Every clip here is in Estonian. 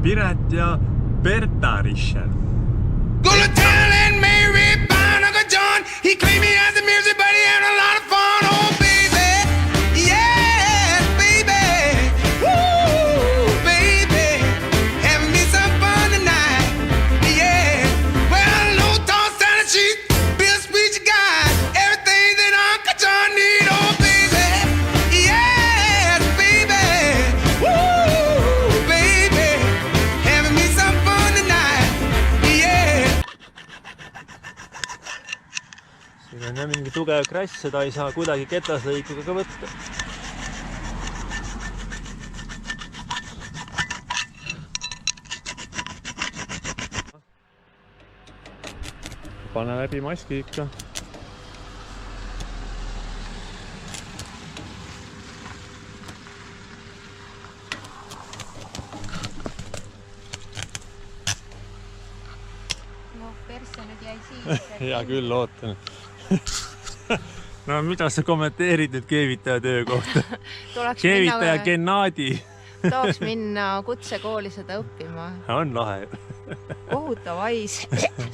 Piret ja Berta Rischel. Gonna tell and Mary by Uncle John. He claimed he has the music, but he had a lot of fun. Oh, baby, yeah, baby, woo, baby, having me some fun tonight, yeah. Well, low toss down the sheet, Bill Speech got everything that Uncle John need. Oh, baby, yes, baby, woo, baby, having me some fun tonight, yeah. Siin on jah mingi tugev krass, seda ei saa kuidagi ketaslõikuga ka võtta. Pane läbi maski ikka. No persse nüüd jäi siis. Hea küll, ootan. No mida sa kommenteerid nüüd keevitaja töö kohta? Keevitaja Gennadi. Tooks minna kutsekooli seda õppima. On lahe. Kohutav hais.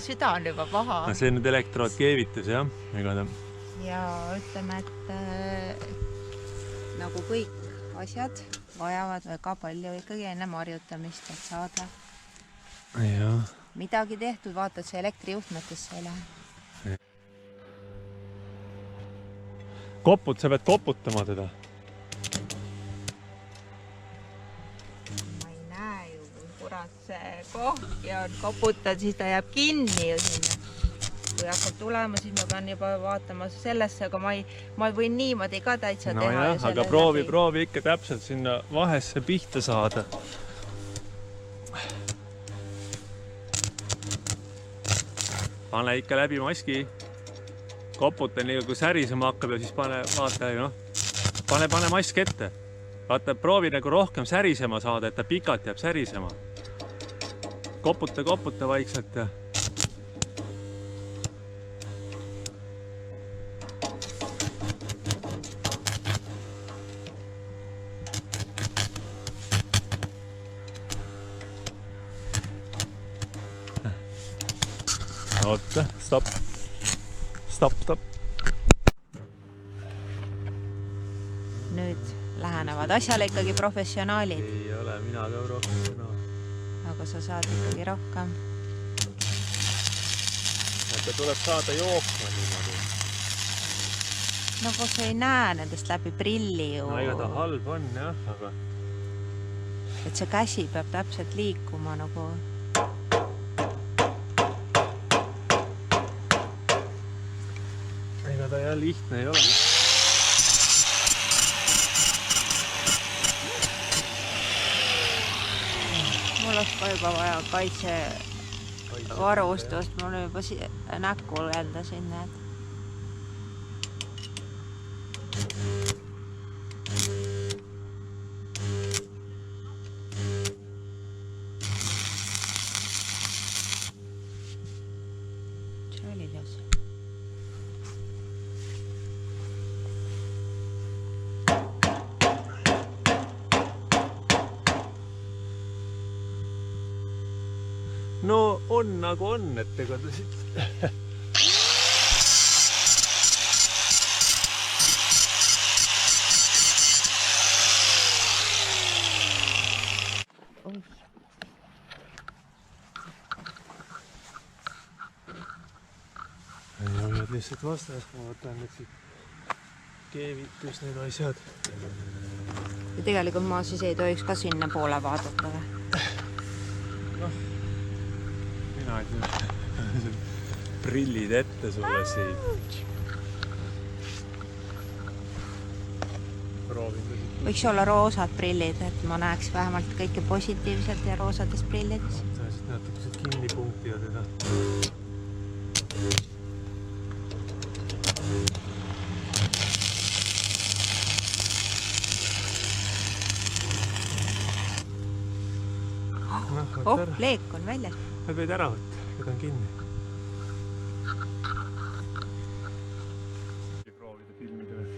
Süda on juba paha. No see on nüüd elektroodkeevitus, jah? Ja ütleme, et nagu kõik asjad vajavad väga palju ikkagi enne marjutamist, et saada midagi tehtud. Vaatad, see elektrijuhtmetesse ei lähe. Sa pead koputama teda. Ma ei näe ju, kui kurat see kohki on. Koputad, siis ta jääb kinni ju sinna. Kui hakkab tulema, siis ma pean juba vaatama sellesse, aga ma võin niimoodi ka täitsa teha. No jah, aga proovi ikka täpselt sinna vahesse pihta saada. Pane ikka läbi maski. Koputa nii, kui särisema hakkab ja siis pane mask ette. Vaata, proovi nagu rohkem särisema saada, et ta pikalt jääb särisema. Koputa vaikselt ja... Oota, stop. Nüüd lähenevad asjale ikkagi professionaalid. Ei ole, mina ka professionaal. Aga sa saad ikkagi rohkem. Ta tuleb saada jooksma niimoodi. No kus ei näe nendest läbi prilli ju. No ega ta halb on, jah, aga... Et see käsi peab täpselt liikuma nagu... Ega ta jah lihtne ei ole. Mul oleks ka juba vaja kaitsevarustust. Mul juba näkku lendasin need. See oli teos. No on nagu on, et ega ta siit... Ei hoiad lihtsalt vastas, ma võtan nüüd siit keevitus need asjad. Ja tegelikult ma siis ei tohiks ka sinna poole vaadata või? Noh, mina ei tea. Prillid ette sulle siit. Proovin ta siit. Võiks olla roosad prillid, et ma näeks vähemalt kõike positiivselt ja roosades prillides. Ta siis natuke kinni punkti ja teda. Leek on väljas. Nad võid ära võtta, need on kinni. Proovida filmida või?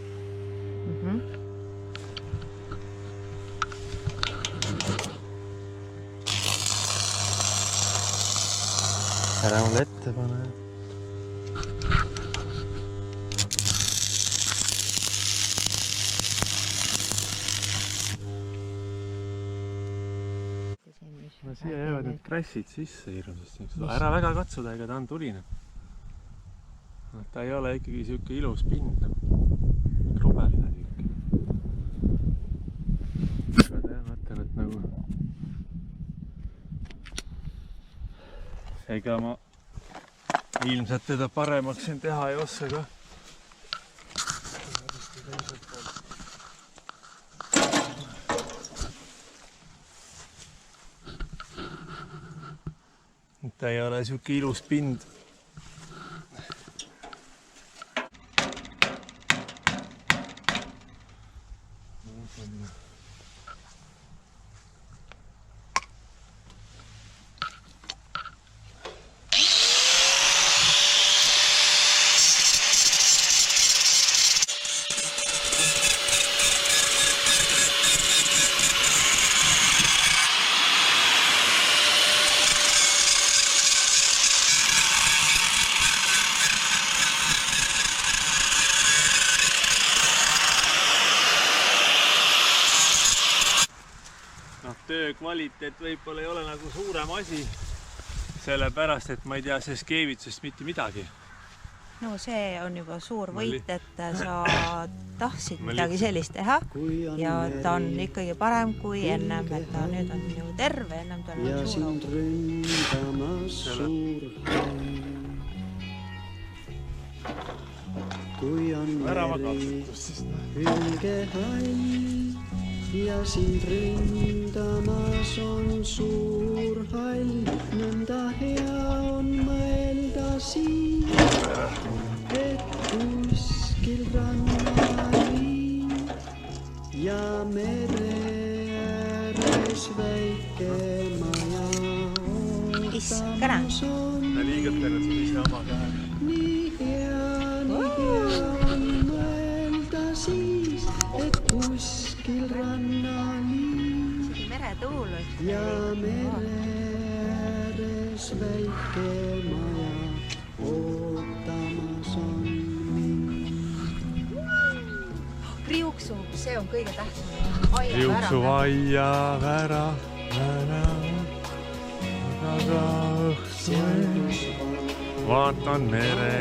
ära mulle ette pane. No siia jäävad need krassid sisse hirmsasti. Ära väga katsuda, ega ta on tuline. Ta ei ole ikkagi siuke ilus pind. Krumeline siuke. Aga ta mõtlen, et nagu... Ega ma ilmselt teda paremaks siin teha ei oska ka. Ta ei ole siuke ilus pind. Töö kvaliteet võib-olla ei ole nagu suurem asi, sellepärast, et ma ei tea sellest keevitsust mitte midagi. No see on juba suur võit, et sa tahtsid midagi sellist teha ja ta on ikkagi parem kui ennem, et ta nüüd on ju terve, ennem ta on suur au. Ära ma katsutus siis. Ja sind ründamas on suur hall, nõnda hea on mõelda siin, et kuskil rannali ja mere ääres väike maja ootamas on. Ta liigutanud ise oma käe. Nii hea on mõelda siis, et kuskil rannali meretuul ja mere ääres väike maja ootamas on mind. Riuksu, see on kõige tähtsam. Riuksu aia vära, aga õhtul vaatan mere